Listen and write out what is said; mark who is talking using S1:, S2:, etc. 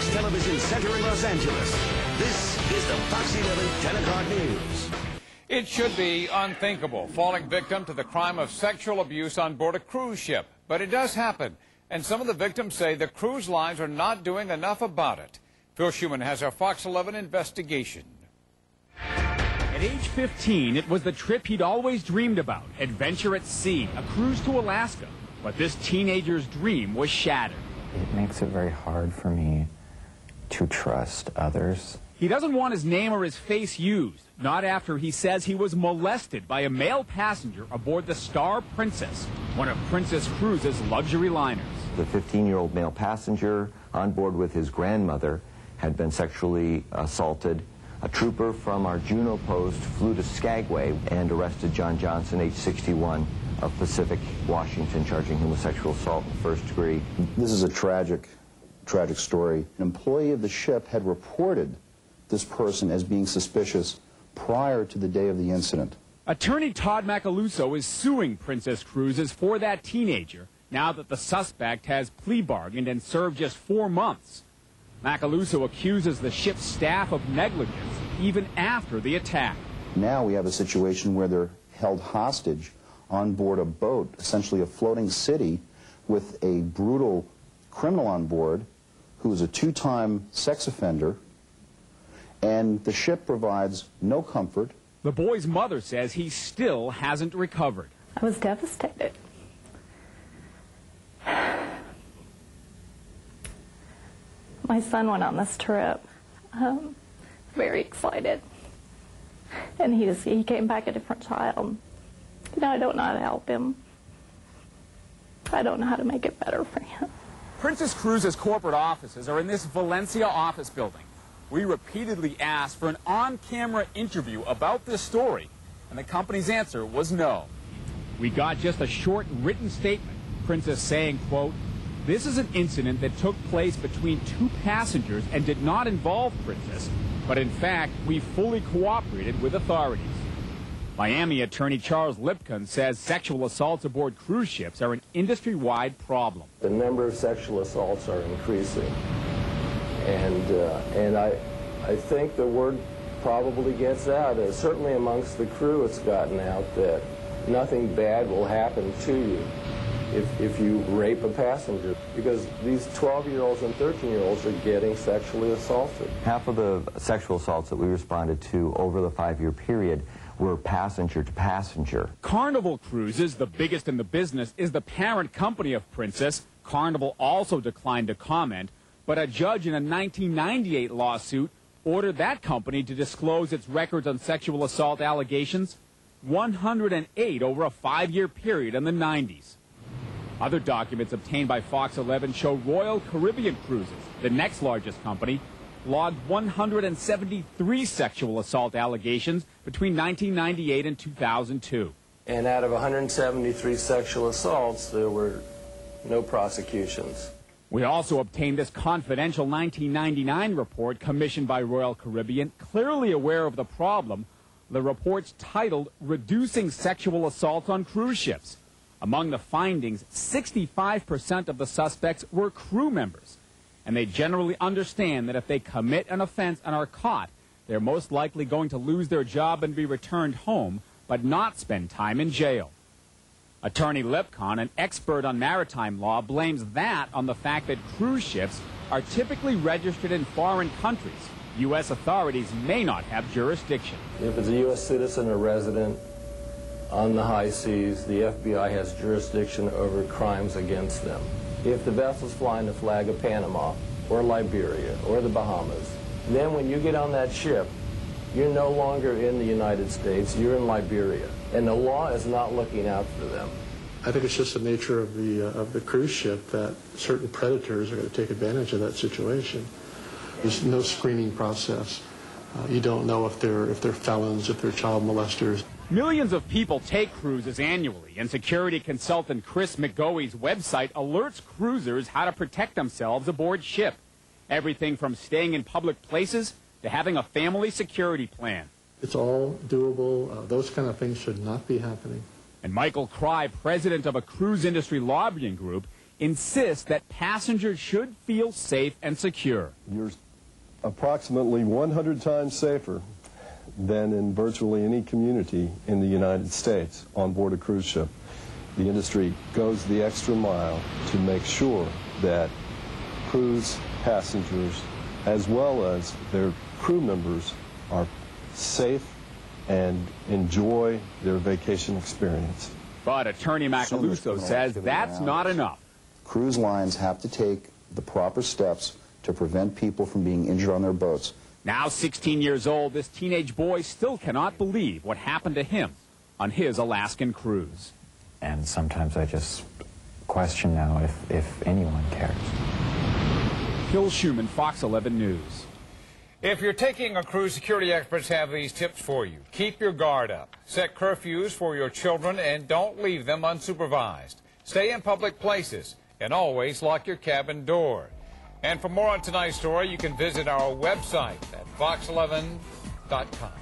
S1: Fox Television Center in Los Angeles. This is the Fox 11 10 o'clock news.
S2: It should be unthinkable, falling victim to the crime of sexual abuse on board a cruise ship. But it does happen, and some of the victims say the cruise lines are not doing enough about it. Phil Schuman has our Fox 11 investigation.
S3: At age 15, it was the trip he'd always dreamed about, adventure at sea, a cruise to Alaska. But this teenager's dream was shattered.
S4: It makes it very hard for me to trust others.
S3: He doesn't want his name or his face used, not after he says he was molested by a male passenger aboard the Star Princess, one of Princess Cruises' luxury liners.
S4: The 15-year-old male passenger on board with his grandmother had been sexually assaulted. A trooper from our Juneau post flew to Skagway and arrested John Johnson, age 61, of Pacific, Washington, charging him with sexual assault in the first degree.
S5: This is a tragic story. An employee of the ship had reported this person as being suspicious prior to the day of the incident.
S3: Attorney Todd Macaluso is suing Princess Cruises for that teenager now that the suspect has plea bargained and served just 4 months. Macaluso accuses the ship's staff of negligence even after the attack.
S5: Now we have a situation where they're held hostage on board a boat, essentially a floating city, with a brutal criminal on board who is a 2-time sex offender, and the ship provides no comfort.
S3: The boy's mother says he still hasn't recovered.
S6: I was devastated. My son went on this trip, very excited, and he came back a different child. You know, I don't know how to help him. I don't know how to make it better for him.
S3: Princess Cruises' corporate offices are in this Valencia office building. We repeatedly asked for an on-camera interview about this story, and the company's answer was no. We got just a short written statement, Princess saying, quote, "This is an incident that took place between 2 passengers and did not involve Princess, but in fact, we fully cooperated with authorities." Miami Attorney Charles Lipcon says sexual assaults aboard cruise ships are an industry-wide problem.
S7: The number of sexual assaults are increasing, and I think the word probably gets out. Certainly amongst the crew, it's gotten out that nothing bad will happen to you if you rape a passenger, because these 12-year-olds and 13-year-olds are getting sexually assaulted.
S4: Half of the sexual assaults that we responded to over the 5-year period were passenger to passenger.
S3: Carnival Cruises, the biggest in the business, is the parent company of Princess. Carnival also declined to comment, but a judge in a 1998 lawsuit ordered that company to disclose its records on sexual assault allegations, 108 over a 5-year period in the 90s. Other documents obtained by Fox 11 show Royal Caribbean Cruises, the next largest company, logged 173 sexual assault allegations between 1998 and 2002.
S7: And out of 173 sexual assaults, there were no prosecutions.
S3: We also obtained this confidential 1999 report commissioned by Royal Caribbean, clearly aware of the problem. The report's titled, "Reducing Sexual Assaults on Cruise Ships." Among the findings, 65% of the suspects were crew members, and they generally understand that if they commit an offense and are caught, they're most likely going to lose their job and be returned home, but not spend time in jail. Attorney Lipcon, an expert on maritime law, blames that on the fact that cruise ships are typically registered in foreign countries. U.S. authorities may not have jurisdiction.
S7: If it's a U.S. citizen or resident on the high seas, the FBI has jurisdiction over crimes against them. If the vessel's flying the flag of Panama or Liberia or the Bahamas, then when you get on that ship, you're no longer in the United States, you're in Liberia, and the law is not looking out for them.
S8: I think it's just the nature of the cruise ship that certain predators are going to take advantage of that situation. There's no screening process. You don't know if they're felons, if they're child molesters.
S3: Millions of people take cruises annually, and security consultant Chris McGowey's website alerts cruisers how to protect themselves aboard ship. Everything from staying in public places to having a family security plan.
S8: It's all doable. Those kind of things should not be happening.
S3: And Michael Cry, president of a cruise industry lobbying group, insists that passengers should feel safe and secure.
S9: You're approximately 100 times safer than in virtually any community in the United States on board a cruise ship. The industry goes the extra mile to make sure that cruise passengers, as well as their crew members, are safe and enjoy their vacation experience.
S3: But Attorney Macaluso says that's not enough.
S5: Cruise lines have to take the proper steps to prevent people from being injured on their boats.
S3: Now 16 years old, this teenage boy still cannot believe what happened to him on his Alaskan cruise.
S10: And sometimes I just question now if anyone cares.
S3: Phil Schumann, Fox 11 News.
S2: If you're taking a cruise, security experts have these tips for you. Keep your guard up. Set curfews for your children and don't leave them unsupervised. Stay in public places and always lock your cabin door. And for more on tonight's story, you can visit our website at fox11.com.